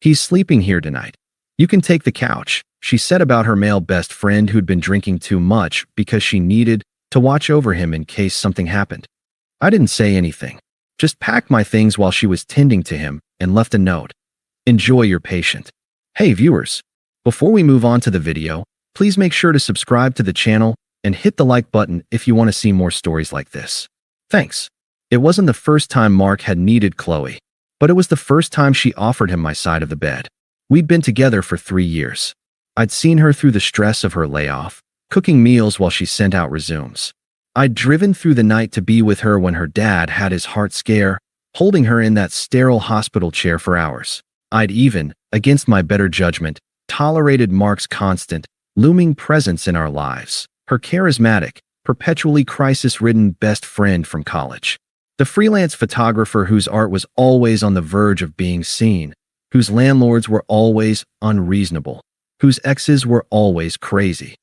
He's sleeping here tonight. You can take the couch, she said about her male best friend who'd been drinking too much because she needed to watch over him in case something happened. I didn't say anything. Just packed my things while she was tending to him and left a note. Enjoy your patient. Hey viewers, before we move on to the video, please make sure to subscribe to the channel and hit the like button if you want to see more stories like this. Thanks. It wasn't the first time Mark had needed Qley, but it was the first time she offered him my side of the bed. We'd been together for 3 years. I'd seen her through the stress of her layoff, cooking meals while she sent out resumes. I'd driven through the night to be with her when her dad had his heart scare, holding her in that sterile hospital chair for hours. I'd even, against my better judgment, tolerated Mark's constant, looming presence in our lives, her charismatic, perpetually crisis-ridden best friend from college. The freelance photographer whose art was always on the verge of being seen, whose landlords were always unreasonable, whose exes were always crazy.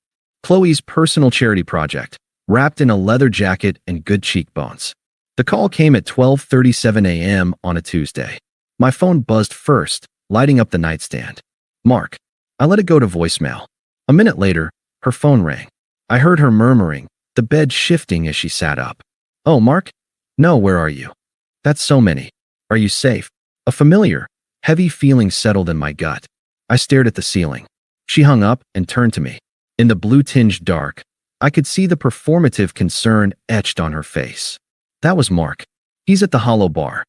Qley's personal charity project, wrapped in a leather jacket and good cheekbones. The call came at 12:37 a.m. on a Tuesday. My phone buzzed first, lighting up the nightstand. Mark. I let it go to voicemail. A minute later, her phone rang. I heard her murmuring, the bed shifting as she sat up. Oh, Mark? No, where are you? That's so many. Are you safe? A familiar, heavy feeling settled in my gut. I stared at the ceiling. She hung up and turned to me. In the blue-tinged dark, I could see the performative concern etched on her face. That was Mark. He's at the Hollow Bar.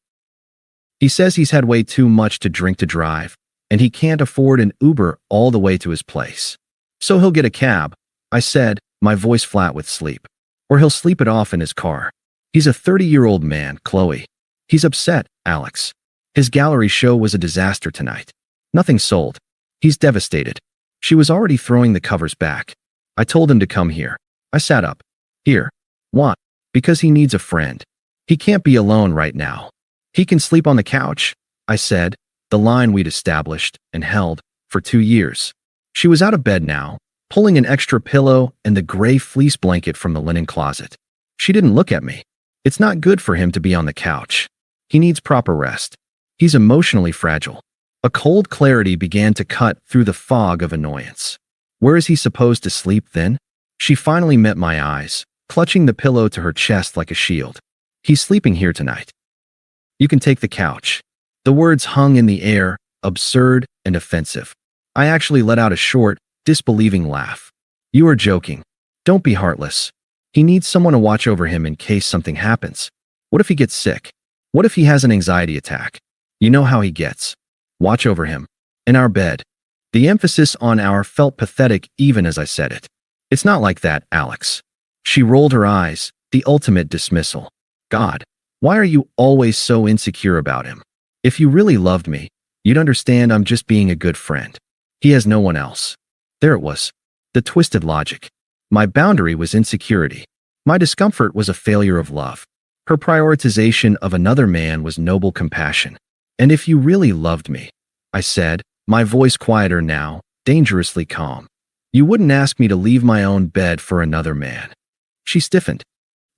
He says he's had way too much to drink to drive, and he can't afford an Uber all the way to his place. So he'll get a cab, I said, my voice flat with sleep. Or he'll sleep it off in his car. He's a 30-year-old man, Qley. He's upset, Alex. His gallery show was a disaster tonight. Nothing sold. He's devastated. She was already throwing the covers back. I told him to come here. I sat up. Here. What? Because he needs a friend. He can't be alone right now. He can sleep on the couch, I said, the line we'd established and held for 2 years. She was out of bed now, pulling an extra pillow and the gray fleece blanket from the linen closet. She didn't look at me. It's not good for him to be on the couch. He needs proper rest. He's emotionally fragile. A cold clarity began to cut through the fog of annoyance. Where is he supposed to sleep then? She finally met my eyes, clutching the pillow to her chest like a shield. He's sleeping here tonight. You can take the couch. The words hung in the air, absurd and offensive. I actually let out a short, disbelieving laugh. You are joking. Don't be heartless. He needs someone to watch over him in case something happens. What if he gets sick? What if he has an anxiety attack? You know how he gets. Watch over him. In our bed. The emphasis on our felt pathetic even as I said it. It's not like that, Alex. She rolled her eyes, the ultimate dismissal. God, why are you always so insecure about him? If you really loved me, you'd understand I'm just being a good friend. He has no one else. There it was. The twisted logic. My boundary was insecurity. My discomfort was a failure of love. Her prioritization of another man was noble compassion. And if you really loved me, I said, my voice quieter now, dangerously calm, you wouldn't ask me to leave my own bed for another man. She stiffened.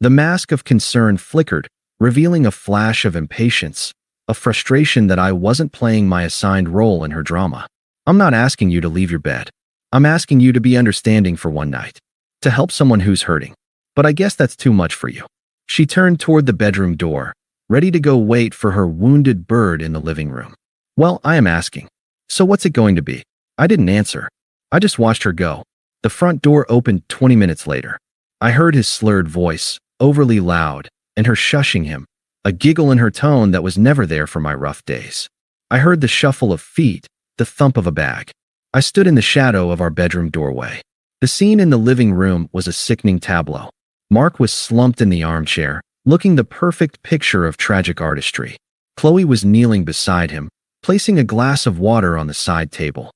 The mask of concern flickered, revealing a flash of impatience, a frustration that I wasn't playing my assigned role in her drama. I'm not asking you to leave your bed. I'm asking you to be understanding for one night. To help someone who's hurting. But I guess that's too much for you. She turned toward the bedroom door, ready to go wait for her wounded bird in the living room. Well, I am asking. So what's it going to be? I didn't answer. I just watched her go. The front door opened 20 minutes later. I heard his slurred voice, overly loud, and her shushing him, a giggle in her tone that was never there for my rough days. I heard the shuffle of feet, the thump of a bag. I stood in the shadow of our bedroom doorway. The scene in the living room was a sickening tableau. Mark was slumped in the armchair, looking the perfect picture of tragic artistry. Qley was kneeling beside him, placing a glass of water on the side table.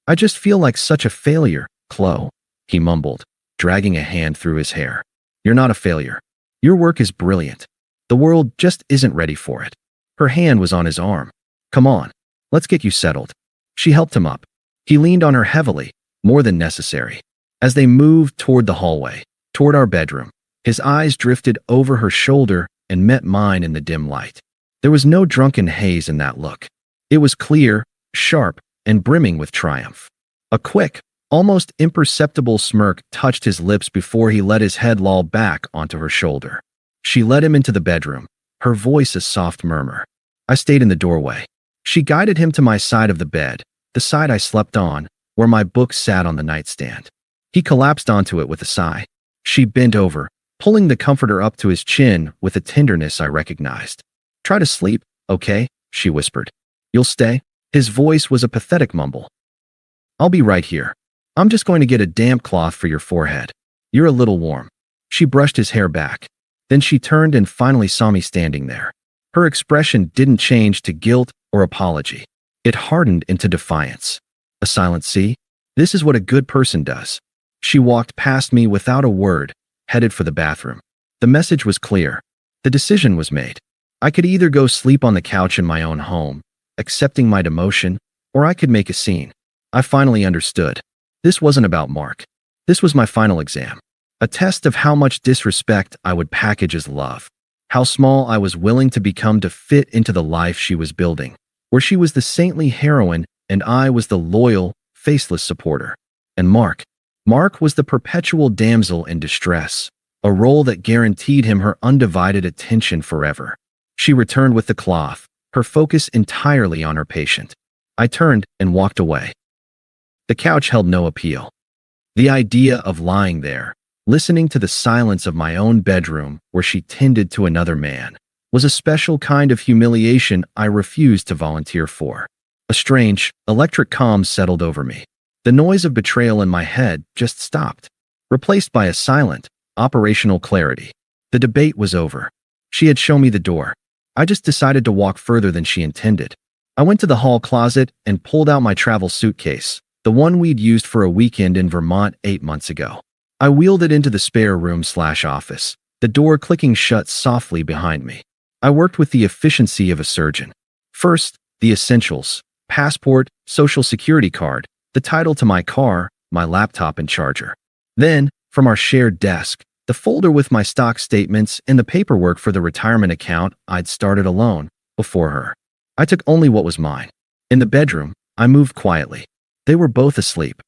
I just feel like such a failure, Qley, he mumbled, dragging a hand through his hair. You're not a failure. Your work is brilliant. The world just isn't ready for it. Her hand was on his arm. Come on, let's get you settled. She helped him up. He leaned on her heavily, more than necessary. As they moved toward the hallway, toward our bedroom, his eyes drifted over her shoulder and met mine in the dim light. There was no drunken haze in that look. It was clear, sharp, and brimming with triumph. A quick, almost imperceptible smirk touched his lips before he let his head loll back onto her shoulder. She led him into the bedroom, her voice a soft murmur. I stayed in the doorway. She guided him to my side of the bed, the side I slept on, where my book sat on the nightstand. He collapsed onto it with a sigh. She bent over, pulling the comforter up to his chin with a tenderness I recognized. "Try to sleep, okay?" she whispered. "You'll stay?" His voice was a pathetic mumble. "I'll be right here. I'm just going to get a damp cloth for your forehead. You're a little warm." She brushed his hair back. Then she turned and finally saw me standing there. Her expression didn't change to guilt or apology. It hardened into defiance. A silent "see? This is what a good person does." She walked past me without a word, headed for the bathroom. The message was clear. The decision was made. I could either go sleep on the couch in my own home, accepting my demotion, or I could make a scene. I finally understood. This wasn't about Mark. This was my final exam. A test of how much disrespect I would package as love. How small I was willing to become to fit into the life she was building, where she was the saintly heroine and I was the loyal, faceless supporter. And Mark was the perpetual damsel in distress, a role that guaranteed him her undivided attention forever. She returned with the cloth, her focus entirely on her patient. I turned and walked away. The couch held no appeal. The idea of lying there, listening to the silence of my own bedroom where she tended to another man, was a special kind of humiliation I refused to volunteer for. A strange, electric calm settled over me. The noise of betrayal in my head just stopped, replaced by a silent, operational clarity. The debate was over. She had shown me the door. I just decided to walk further than she intended. I went to the hall closet and pulled out my travel suitcase, the one we'd used for a weekend in Vermont 8 months ago. I wheeled it into the spare room/office, the door clicking shut softly behind me. I worked with the efficiency of a surgeon. First, the essentials: passport, social security card, the title to my car, my laptop and charger. Then, from our shared desk, the folder with my stock statements and the paperwork for the retirement account I'd started alone, before her. I took only what was mine. In the bedroom, I moved quietly. They were both asleep.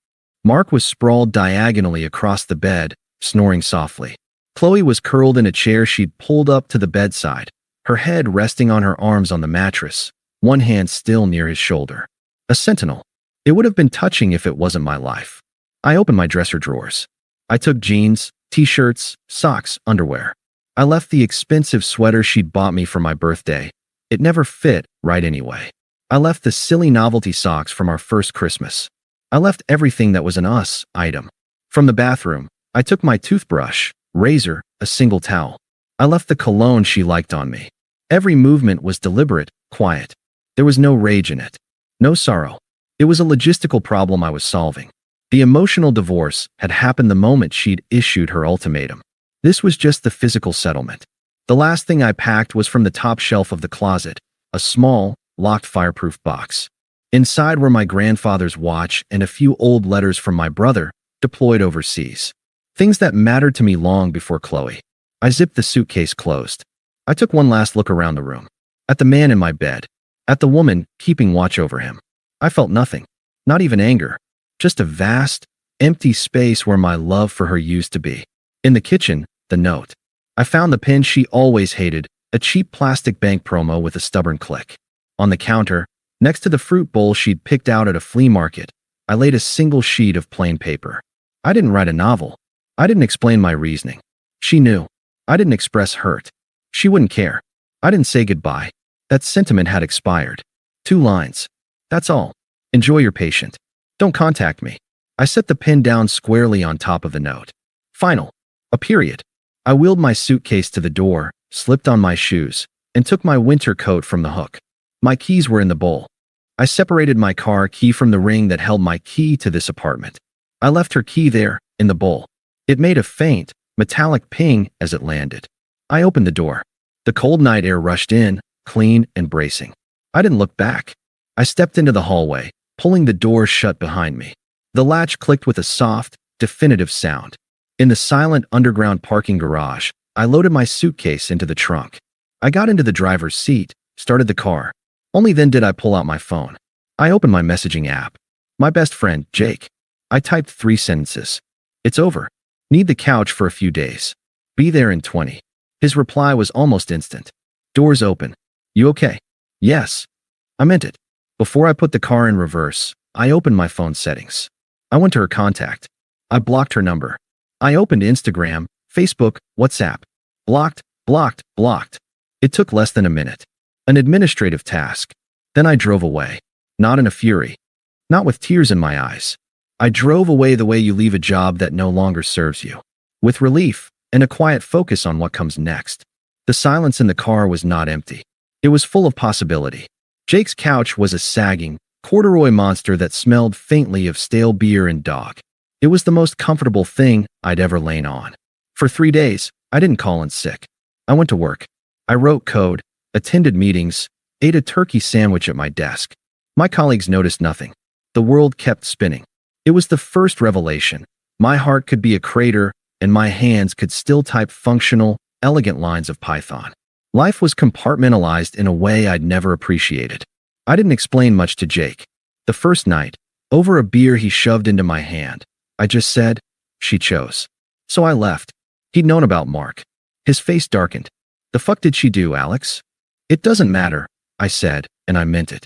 Mark was sprawled diagonally across the bed, snoring softly. Qley was curled in a chair she'd pulled up to the bedside, her head resting on her arms on the mattress, one hand still near his shoulder. A sentinel. It would have been touching if it wasn't my life. I opened my dresser drawers. I took jeans, t-shirts, socks, underwear. I left the expensive sweater she'd bought me for my birthday. It never fit right anyway. I left the silly novelty socks from our first Christmas. I left everything that was an us item. From the bathroom, I took my toothbrush, razor, a single towel. I left the cologne she liked on me. Every movement was deliberate, quiet. There was no rage in it. No sorrow. It was a logistical problem I was solving. The emotional divorce had happened the moment she'd issued her ultimatum. This was just the physical settlement. The last thing I packed was from the top shelf of the closet, a small, locked fireproof box. Inside were my grandfather's watch and a few old letters from my brother, deployed overseas. Things that mattered to me long before Qley. I zipped the suitcase closed. I took one last look around the room. At the man in my bed. At the woman keeping watch over him. I felt nothing. Not even anger. Just a vast, empty space where my love for her used to be. In the kitchen, the note. I found the pen she always hated, a cheap plastic bank promo with a stubborn click. On the counter, next to the fruit bowl she'd picked out at a flea market, I laid a single sheet of plain paper. I didn't write a novel. I didn't explain my reasoning. She knew. I didn't express hurt. She wouldn't care. I didn't say goodbye. That sentiment had expired. 2 lines. That's all. Enjoy your patient. Don't contact me. I set the pen down squarely on top of the note. Final. A period. I wheeled my suitcase to the door, slipped on my shoes, and took my winter coat from the hook. My keys were in the bowl. I separated my car key from the ring that held my key to this apartment. I left her key there, in the bowl. It made a faint, metallic ping as it landed. I opened the door. The cold night air rushed in, clean and bracing. I didn't look back. I stepped into the hallway, pulling the door shut behind me. The latch clicked with a soft, definitive sound. In the silent underground parking garage, I loaded my suitcase into the trunk. I got into the driver's seat, started the car. Only then did I pull out my phone. I opened my messaging app. My best friend, Jake. I typed 3 sentences. It's over. Need the couch for a few days. Be there in 20. His reply was almost instant. Doors open. You okay? Yes. I meant it. Before I put the car in reverse, I opened my phone settings. I went to her contact. I blocked her number. I opened Instagram, Facebook, WhatsApp. Blocked, blocked, blocked. It took less than a minute. An administrative task. Then I drove away. Not in a fury. Not with tears in my eyes. I drove away the way you leave a job that no longer serves you. With relief and a quiet focus on what comes next. The silence in the car was not empty. It was full of possibility. Jake's couch was a sagging, corduroy monster that smelled faintly of stale beer and dog. It was the most comfortable thing I'd ever lain on. For 3 days, I didn't call in sick. I went to work. I wrote code, attended meetings, ate a turkey sandwich at my desk. My colleagues noticed nothing. The world kept spinning. It was the first revelation. My heart could be a crater, and my hands could still type functional, elegant lines of Python. Life was compartmentalized in a way I'd never appreciated. I didn't explain much to Jake. The first night, over a beer he shoved into my hand, I just said, she chose. So I left. He'd known about Mark. His face darkened. The fuck did she do, Alex? It doesn't matter, I said, and I meant it.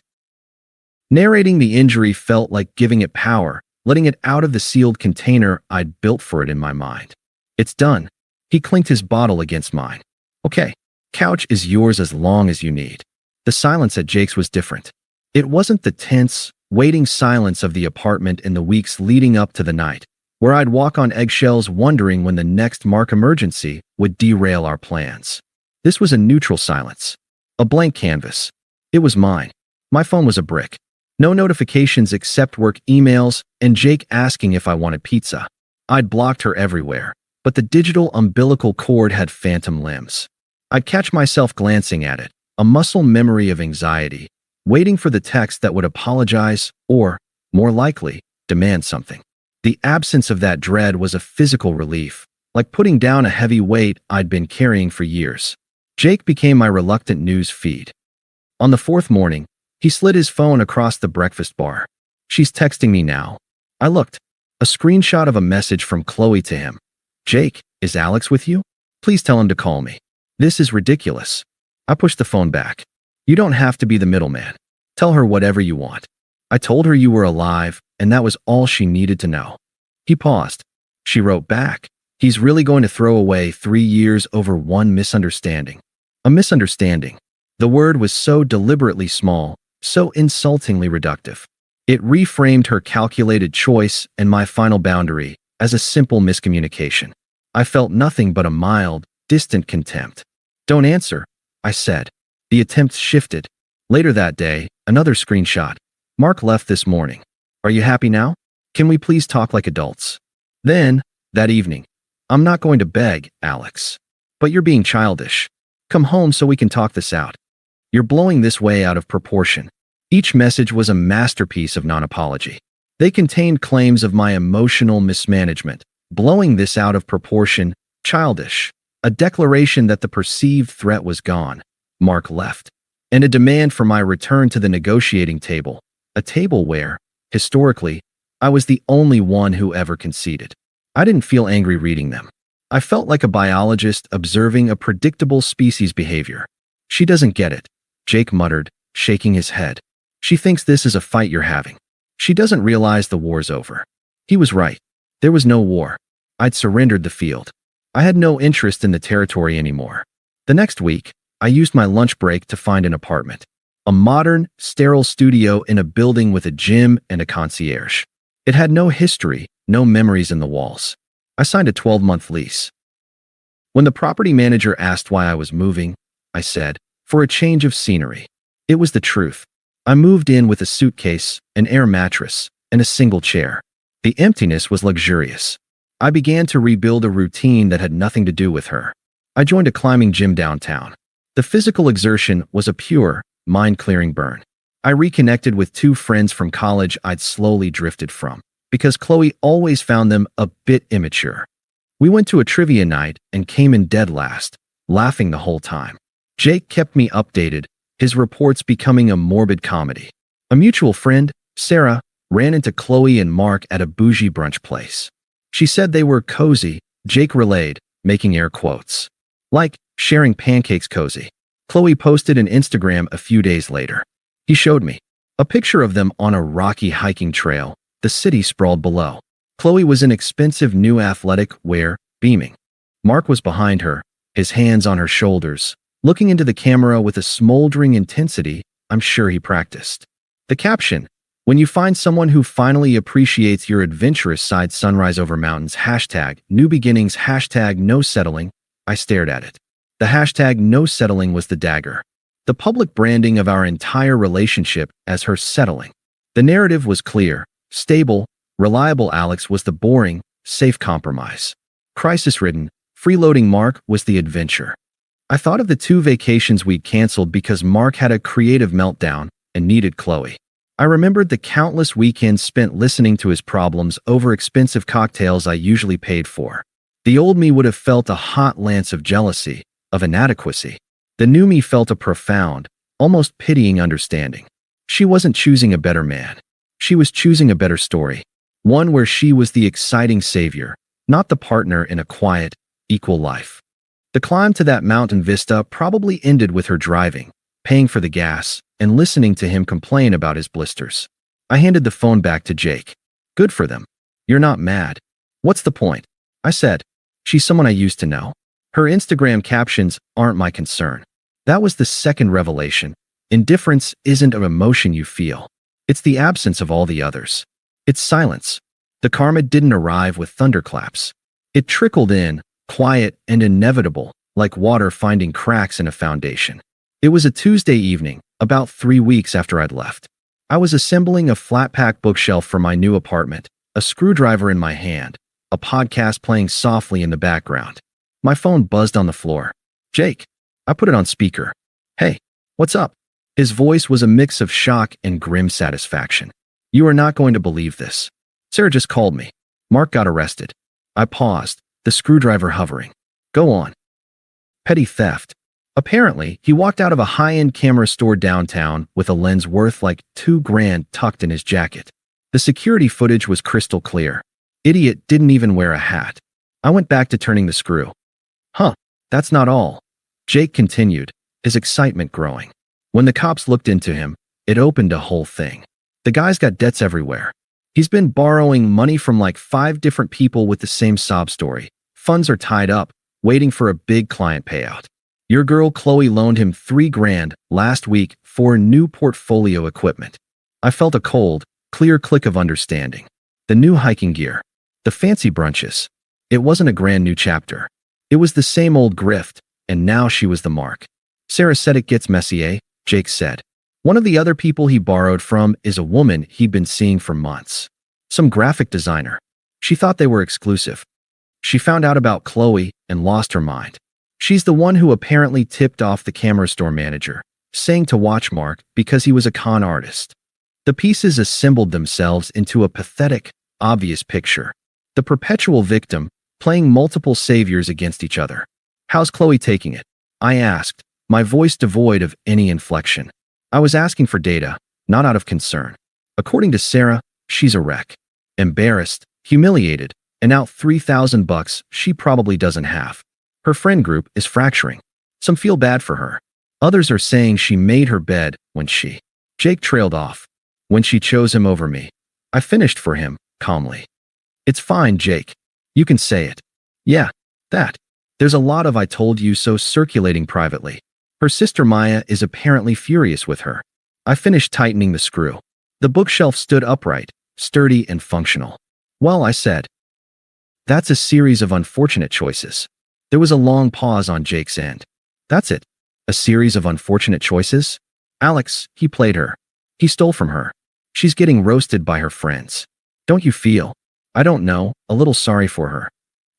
Narrating the injury felt like giving it power, letting it out of the sealed container I'd built for it in my mind. It's done. He clinked his bottle against mine. Okay, couch is yours as long as you need. The silence at Jake's was different. It wasn't the tense, waiting silence of the apartment in the weeks leading up to the night, where I'd walk on eggshells wondering when the next Mark emergency would derail our plans. This was a neutral silence. A blank canvas. It was mine. My phone was a brick. No notifications except work emails and Jake asking if I wanted pizza. I'd blocked her everywhere, but the digital umbilical cord had phantom limbs. I'd catch myself glancing at it, a muscle memory of anxiety, waiting for the text that would apologize or, more likely, demand something. The absence of that dread was a physical relief, like putting down a heavy weight I'd been carrying for years. Jake became my reluctant news feed. On the 4th morning, he slid his phone across the breakfast bar. She's texting me now. I looked. A screenshot of a message from Qley to him. Jake, is Alex with you? Please tell him to call me. This is ridiculous. I pushed the phone back. You don't have to be the middleman. Tell her whatever you want. I told her you were alive, and that was all she needed to know. He paused. She wrote back. He's really going to throw away 3 years over one misunderstanding. A misunderstanding. The word was so deliberately small, so insultingly reductive. It reframed her calculated choice and my final boundary as a simple miscommunication. I felt nothing but a mild, distant contempt. Don't answer, I said. The attempt shifted. Later that day, another screenshot. Mark left this morning. Are you happy now? Can we please talk like adults? Then, that evening, I'm not going to beg, Alex. But you're being childish. Come home so we can talk this out. You're blowing this way out of proportion. Each message was a masterpiece of non-apology. They contained claims of my emotional mismanagement, blowing this out of proportion, childish, a declaration that the perceived threat was gone, Mark left, and a demand for my return to the negotiating table, a table where, historically, I was the only one who ever conceded. I didn't feel angry reading them. I felt like a biologist observing a predictable species behavior. She doesn't get it, Jake muttered, shaking his head. She thinks this is a fight you're having. She doesn't realize the war's over. He was right. There was no war. I'd surrendered the field. I had no interest in the territory anymore. The next week, I used my lunch break to find an apartment. A modern, sterile studio in a building with a gym and a concierge. It had no history, no memories in the walls. I signed a 12-month lease. When the property manager asked why I was moving, I said, for a change of scenery. It was the truth. I moved in with a suitcase, an air mattress, and a single chair. The emptiness was luxurious. I began to rebuild a routine that had nothing to do with her. I joined a climbing gym downtown. The physical exertion was a pure, mind-clearing burn. I reconnected with 2 friends from college I'd slowly drifted from, because Qley always found them a bit immature. We went to a trivia night and came in dead last, laughing the whole time. Jake kept me updated, his reports becoming a morbid comedy. A mutual friend, Sarah, ran into Qley and Mark at a bougie brunch place. She said they were cozy, Jake relayed, making air quotes. Like, sharing pancakes cozy. Qley posted an Instagram a few days later. He showed me a picture of them on a rocky hiking trail. The city sprawled below. Qley was in expensive new athletic wear, beaming. Mark was behind her, his hands on her shoulders, looking into the camera with a smoldering intensity. I'm sure he practiced. The caption, "When you find someone who finally appreciates your adventurous side, sunrise over mountains, #new beginnings, #no settling." I stared at it. The #no settling was the dagger. The public branding of our entire relationship as her settling. The narrative was clear, stable, reliable. Alex was the boring, safe compromise. Crisis-ridden, freeloading Mark was the adventure. I thought of the 2 vacations we'd canceled because Mark had a creative meltdown and needed Qley. I remembered the countless weekends spent listening to his problems over expensive cocktails I usually paid for. The old me would have felt a hot lance of jealousy, of inadequacy. The new me felt a profound, almost pitying understanding. She wasn't choosing a better man. She was choosing a better story. One where she was the exciting savior, not the partner in a quiet, equal life. The climb to that mountain vista probably ended with her driving, paying for the gas, and listening to him complain about his blisters. I handed the phone back to Jake. Good for them. You're not mad. What's the point? I said. She's someone I used to know. Her Instagram captions aren't my concern. That was the second revelation. Indifference isn't an emotion you feel. It's the absence of all the others. It's silence. The karma didn't arrive with thunderclaps. It trickled in, quiet and inevitable, like water finding cracks in a foundation. It was a Tuesday evening, about 3 weeks after I'd left. I was assembling a flat-pack bookshelf for my new apartment, a screwdriver in my hand, a podcast playing softly in the background. My phone buzzed on the floor. Jake. I put it on speaker. Hey, what's up? His voice was a mix of shock and grim satisfaction. You are not going to believe this. Sarah just called me. Mark got arrested. I paused, the screwdriver hovering. Go on. Petty theft. Apparently, he walked out of a high-end camera store downtown with a lens worth like $2,000 tucked in his jacket. The security footage was crystal clear. Idiot didn't even wear a hat. I went back to turning the screw. Huh, that's not all. Jake continued, his excitement growing. When the cops looked into him, it opened a whole thing. The guy's got debts everywhere. He's been borrowing money from like 5 different people with the same sob story. Funds are tied up, waiting for a big client payout. Your girl Qley loaned him $3,000 last week for new portfolio equipment. I felt a cold, clear click of understanding. The new hiking gear. The fancy brunches. It wasn't a grand new chapter. It was the same old grift, and now she was the mark. Sarah said it gets messy, eh? Jake said. One of the other people he borrowed from is a woman he'd been seeing for months. Some graphic designer. She thought they were exclusive. She found out about Qley and lost her mind. She's the one who apparently tipped off the camera store manager, saying to watch Mark because he was a con artist. The pieces assembled themselves into a pathetic, obvious picture. The perpetual victim, playing multiple saviors against each other. How's Qley taking it? I asked, my voice devoid of any inflection. I was asking for data, not out of concern. According to Sarah, she's a wreck. Embarrassed, humiliated, and out $3,000 she probably doesn't have. Her friend group is fracturing. Some feel bad for her. Others are saying she made her bed when she... Jake trailed off. When she chose him over me. I finished for him, calmly. It's fine, Jake. You can say it. Yeah, that. There's a lot of I told you so circulating privately. Her sister Maya is apparently furious with her. I finished tightening the screw. The bookshelf stood upright, sturdy and functional. Well, I said. That's a series of unfortunate choices. There was a long pause on Jake's end. That's it. A series of unfortunate choices? Alex, he played her. He stole from her. She's getting roasted by her friends. Don't you feel, I don't know, a little sorry for her?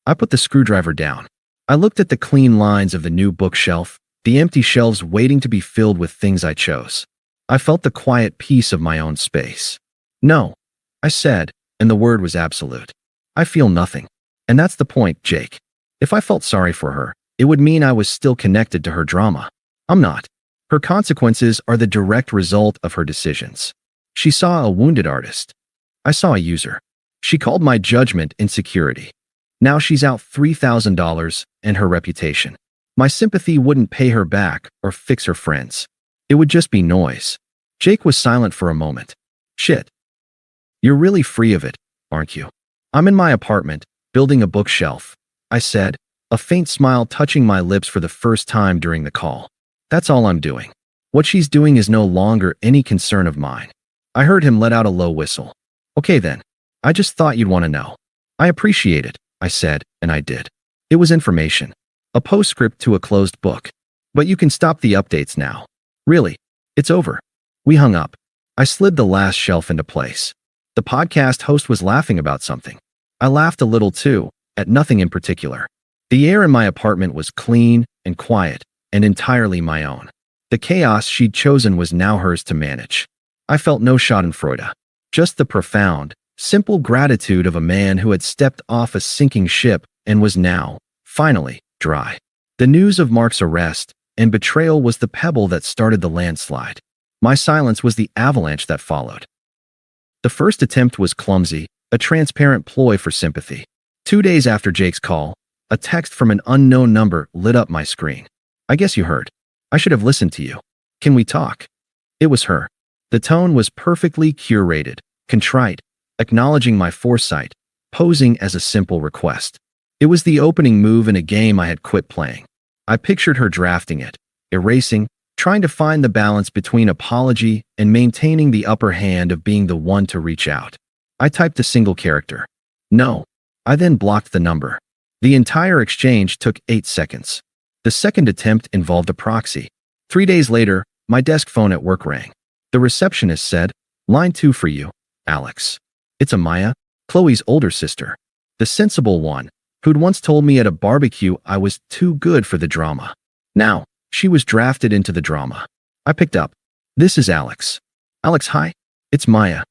I put the screwdriver down. I looked at the clean lines of the new bookshelf, the empty shelves waiting to be filled with things I chose. I felt the quiet peace of my own space. No, I said, and the word was absolute. I feel nothing. And that's the point, Jake. If I felt sorry for her, it would mean I was still connected to her drama. I'm not. Her consequences are the direct result of her decisions. She saw a wounded artist. I saw a user. She called my judgment insecurity. Now she's out $3,000 and her reputation. My sympathy wouldn't pay her back or fix her friends. It would just be noise. Jake was silent for a moment. Shit. You're really free of it, aren't you? I'm in my apartment, building a bookshelf, I said, a faint smile touching my lips for the first time during the call. That's all I'm doing. What she's doing is no longer any concern of mine. I heard him let out a low whistle. Okay then. I just thought you'd want to know. I appreciate it, I said, and I did. It was information. A postscript to a closed book. But you can stop the updates now. Really. It's over. We hung up. I slid the last shelf into place. The podcast host was laughing about something. I laughed a little too, at nothing in particular. The air in my apartment was clean and quiet, and entirely my own. The chaos she'd chosen was now hers to manage. I felt no schadenfreude, just the profound, simple gratitude of a man who had stepped off a sinking ship and was now, finally, dry. The news of Mark's arrest and betrayal was the pebble that started the landslide. My silence was the avalanche that followed. The first attempt was clumsy, a transparent ploy for sympathy. 2 days after Jake's call, a text from an unknown number lit up my screen. I guess you heard. I should have listened to you. Can we talk? It was her. The tone was perfectly curated, contrite, acknowledging my foresight, posing as a simple request. It was the opening move in a game I had quit playing. I pictured her drafting it, erasing, trying to find the balance between apology and maintaining the upper hand of being the one to reach out. I typed a single character. No. I then blocked the number. The entire exchange took 8 seconds. The second attempt involved a proxy. 3 days later, my desk phone at work rang. The receptionist said, "Line 2 for you, Alex." It's Amaya, Chloe's older sister. The sensible one, who'd once told me at a barbecue I was too good for the drama. Now, she was drafted into the drama. I picked up. "This is Alex." "Alex, hi. It's Maya."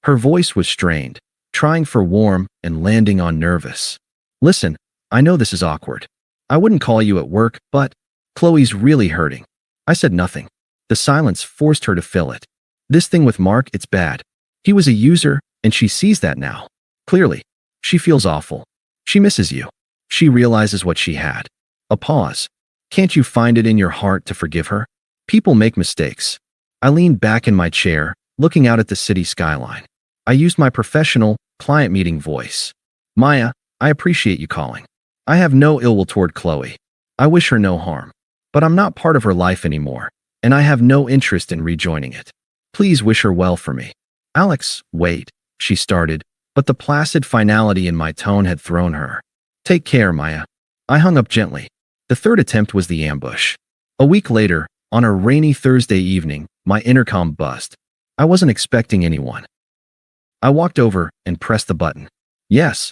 Her voice was strained, trying for warm and landing on nervous. "Listen, I know this is awkward. I wouldn't call you at work, but Chloe's really hurting." I said nothing. The silence forced her to fill it. "This thing with Mark, it's bad. He was a user, and she sees that now. Clearly. She feels awful. She misses you. She realizes what she had." A pause. "Can't you find it in your heart to forgive her? People make mistakes." I leaned back in my chair, looking out at the city skyline. I used my professional, client meeting voice. "Maya, I appreciate you calling. I have no ill will toward Qley. I wish her no harm. But I'm not part of her life anymore, and I have no interest in rejoining it. Please wish her well for me." "Alex, wait," she started, but the placid finality in my tone had thrown her. "Take care, Maya." I hung up gently. The third attempt was the ambush. A week later, on a rainy Thursday evening, my intercom buzzed. I wasn't expecting anyone. I walked over and pressed the button. Yes.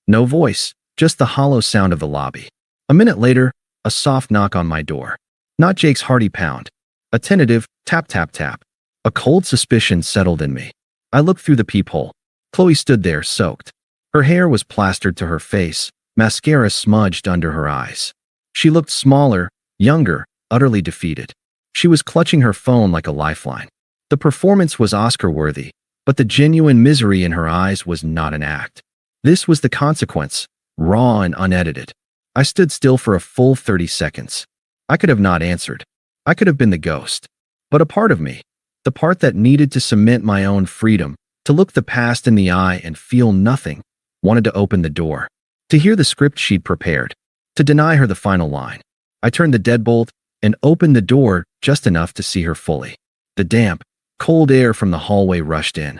No voice, just the hollow sound of the lobby. A minute later, a soft knock on my door. Not Jake's hearty pound. A tentative tap, tap, tap. A cold suspicion settled in me. I looked through the peephole. Qley stood there, soaked. Her hair was plastered to her face, mascara smudged under her eyes. She looked smaller, younger, utterly defeated. She was clutching her phone like a lifeline. The performance was Oscar-worthy, but the genuine misery in her eyes was not an act. This was the consequence, raw and unedited. I stood still for a full 30 seconds. I could have not answered. I could have been the ghost. But a part of me, the part that needed to cement my own freedom, to look the past in the eye and feel nothing, wanted to open the door, to hear the script she'd prepared, to deny her the final line. I turned the deadbolt and opened the door just enough to see her fully. The damp, cold air from the hallway rushed in.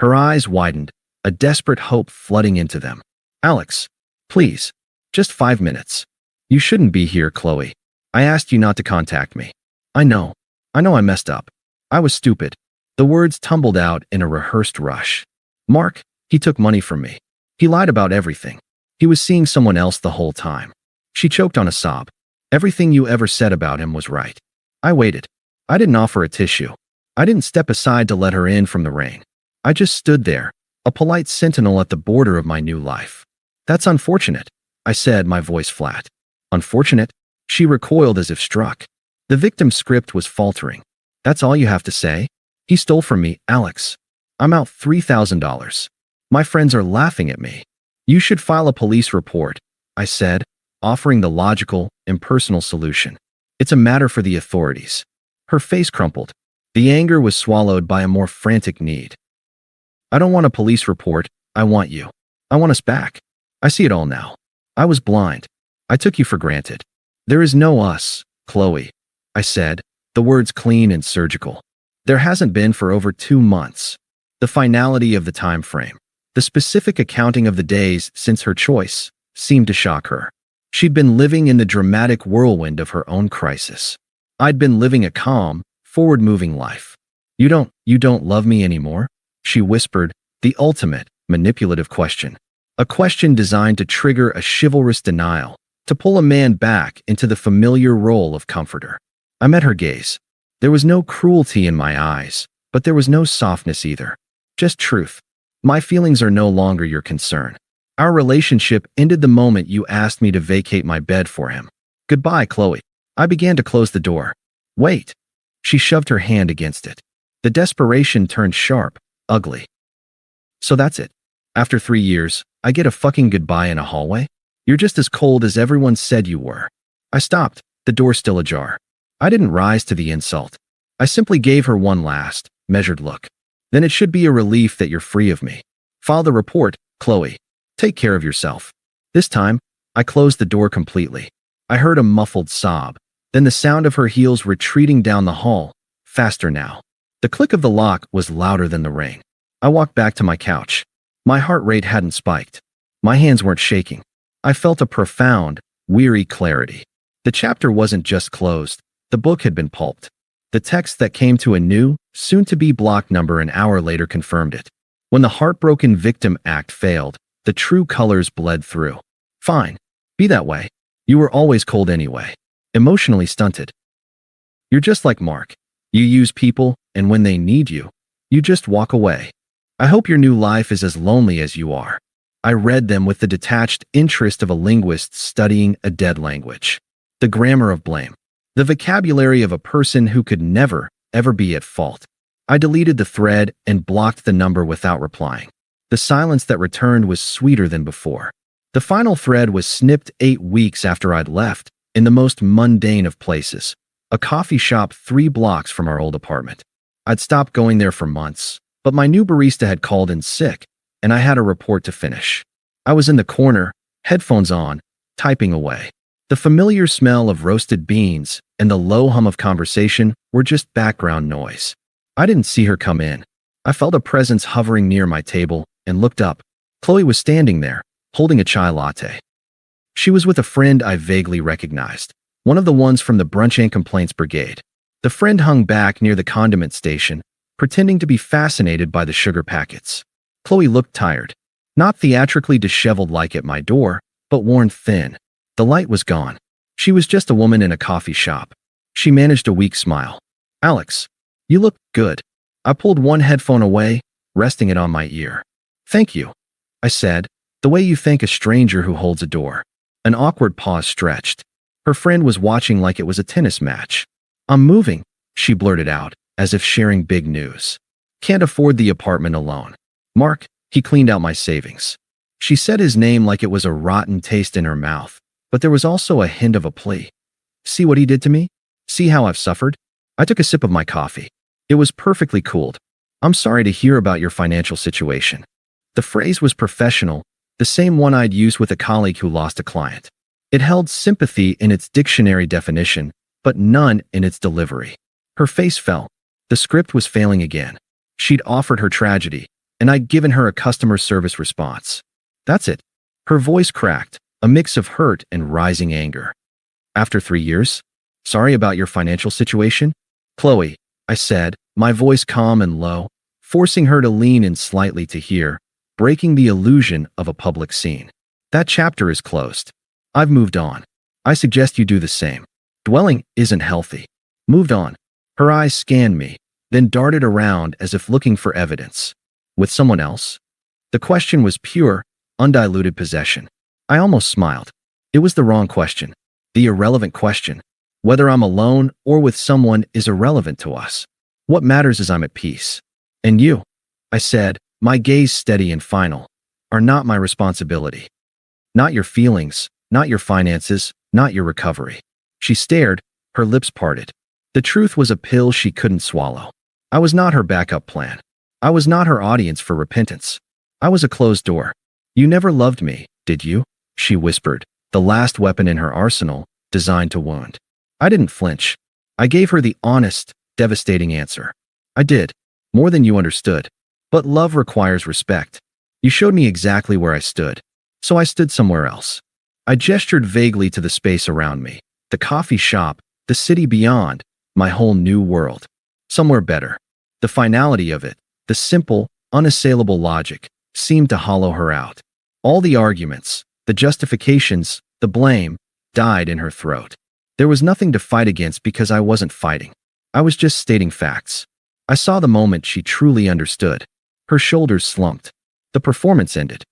Her eyes widened, a desperate hope flooding into them. "Alex, please, just 5 minutes. You shouldn't be here, Qley. I asked you not to contact me. I know I messed up. I was stupid." The words tumbled out in a rehearsed rush. "Mark, he took money from me. He lied about everything. He was seeing someone else the whole time." She choked on a sob. "Everything you ever said about him was right." I waited. I didn't offer a tissue. I didn't step aside to let her in from the rain. I just stood there, a polite sentinel at the border of my new life. "That's unfortunate," I said, my voice flat. "Unfortunate?" She recoiled as if struck. The victim's script was faltering. "That's all you have to say?" He stole from me, Alex. I'm out $3,000. My friends are laughing at me. You should file a police report, I said, offering the logical, impersonal solution. It's a matter for the authorities. Her face crumpled. The anger was swallowed by a more frantic need. I don't want a police report. I want you. I want us back. I see it all now. I was blind. I took you for granted. There is no us, Qley, I said, the words clean and surgical. There hasn't been for over 2 months. The finality of the time frame, the specific accounting of the days since her choice, seemed to shock her. She'd been living in the dramatic whirlwind of her own crisis. I'd been living a calm, forward-moving life. You don't love me anymore? She whispered, the ultimate, manipulative question. A question designed to trigger a chivalrous denial, to pull a man back into the familiar role of comforter. I met her gaze. There was no cruelty in my eyes, but there was no softness either. Just truth. My feelings are no longer your concern. Our relationship ended the moment you asked me to vacate my bed for him. Goodbye, Qley. I began to close the door. Wait. She shoved her hand against it. The desperation turned sharp, ugly. So that's it. After 3 years, I get a fucking goodbye in a hallway? You're just as cold as everyone said you were. I stopped, the door still ajar. I didn't rise to the insult. I simply gave her one last, measured look. Then it should be a relief that you're free of me. File the report, Qley. Take care of yourself. This time, I closed the door completely. I heard a muffled sob, then the sound of her heels retreating down the hall, faster now. The click of the lock was louder than the rain. I walked back to my couch. My heart rate hadn't spiked. My hands weren't shaking. I felt a profound, weary clarity. The chapter wasn't just closed. The book had been pulped. The text that came to a new, soon-to-be block number an hour later confirmed it. When the heartbroken victim act failed, the true colors bled through. Fine. Be that way. You were always cold anyway. Emotionally stunted. You're just like Mark. You use people, and when they need you, you just walk away. I hope your new life is as lonely as you are. I read them with the detached interest of a linguist studying a dead language. The grammar of blame. The vocabulary of a person who could never, ever be at fault. I deleted the thread and blocked the number without replying. The silence that returned was sweeter than before. The final thread was snipped 8 weeks after I'd left, in the most mundane of places, a coffee shop 3 blocks from our old apartment. I'd stopped going there for months, but my new barista had called in sick, and I had a report to finish. I was in the corner, headphones on, typing away. The familiar smell of roasted beans and the low hum of conversation were just background noise. I didn't see her come in. I felt a presence hovering near my table and looked up. Qley was standing there, holding a chai latte. She was with a friend I vaguely recognized, one of the ones from the Brunch and Complaints Brigade. The friend hung back near the condiment station, pretending to be fascinated by the sugar packets. Qley looked tired, not theatrically disheveled like at my door, but worn thin. The light was gone. She was just a woman in a coffee shop. She managed a weak smile. Alex, you look good. I pulled one headphone away, resting it on my ear. Thank you, I said, the way you thank a stranger who holds a door. An awkward pause stretched. Her friend was watching like it was a tennis match. I'm moving, she blurted out, as if sharing big news. Can't afford the apartment alone. Mark, he cleaned out my savings. She said his name like it was a rotten taste in her mouth, but there was also a hint of a plea. See what he did to me? See how I've suffered? I took a sip of my coffee. It was perfectly cooled. I'm sorry to hear about your financial situation. The phrase was professional, the same one I'd used with a colleague who lost a client. It held sympathy in its dictionary definition, but none in its delivery. Her face fell. The script was failing again. She'd offered her tragedy, and I'd given her a customer service response. That's it. Her voice cracked, a mix of hurt and rising anger. After 3 years? Sorry about your financial situation? Qley, I said, my voice calm and low, forcing her to lean in slightly to hear, breaking the illusion of a public scene. That chapter is closed. I've moved on. I suggest you do the same. Dwelling isn't healthy. Moved on. Her eyes scanned me, then darted around as if looking for evidence. With someone else? The question was pure, undiluted possession. I almost smiled. It was the wrong question. The irrelevant question. Whether I'm alone or with someone is irrelevant to us. What matters is I'm at peace. And you, I said, my gaze steady and final, are not my responsibility. Not your feelings, not your finances, not your recovery. She stared, her lips parted. The truth was a pill she couldn't swallow. I was not her backup plan. I was not her audience for repentance. I was a closed door. You never loved me, did you? She whispered, the last weapon in her arsenal, designed to wound. I didn't flinch. I gave her the honest, devastating answer. I did. More than you understood. But love requires respect. You showed me exactly where I stood. So I stood somewhere else. I gestured vaguely to the space around me. The coffee shop, the city beyond, my whole new world. Somewhere better. The finality of it, the simple, unassailable logic, seemed to hollow her out. All the arguments, the justifications, the blame, died in her throat. There was nothing to fight against because I wasn't fighting. I was just stating facts. I saw the moment she truly understood. Her shoulders slumped. The performance ended.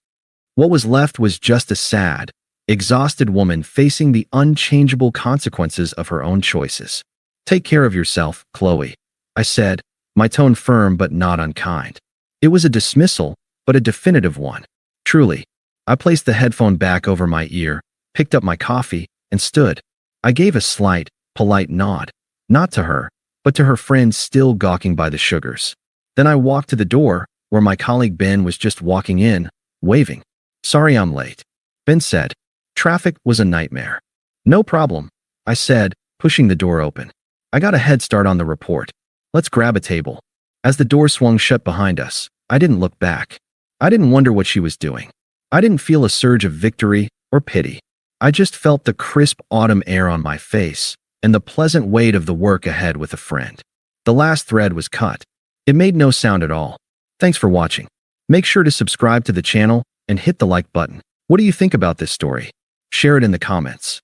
What was left was just a sad, exhausted woman facing the unchangeable consequences of her own choices. Take care of yourself, Qley, I said, my tone firm but not unkind. It was a dismissal, but a definitive one. Truly. I placed the headphone back over my ear, picked up my coffee, and stood. I gave a slight, polite nod, not to her, but to her friend still gawking by the sugars. Then I walked to the door, where my colleague Ben was just walking in, waving. Sorry I'm late. Ben said. Traffic was a nightmare. No problem, I said, pushing the door open. I got a head start on the report. Let's grab a table. As the door swung shut behind us, I didn't look back. I didn't wonder what she was doing. I didn't feel a surge of victory or pity. I just felt the crisp autumn air on my face and the pleasant weight of the work ahead with a friend. The last thread was cut. It made no sound at all. Thanks for watching. Make sure to subscribe to the channel and hit the like button. What do you think about this story? Share it in the comments.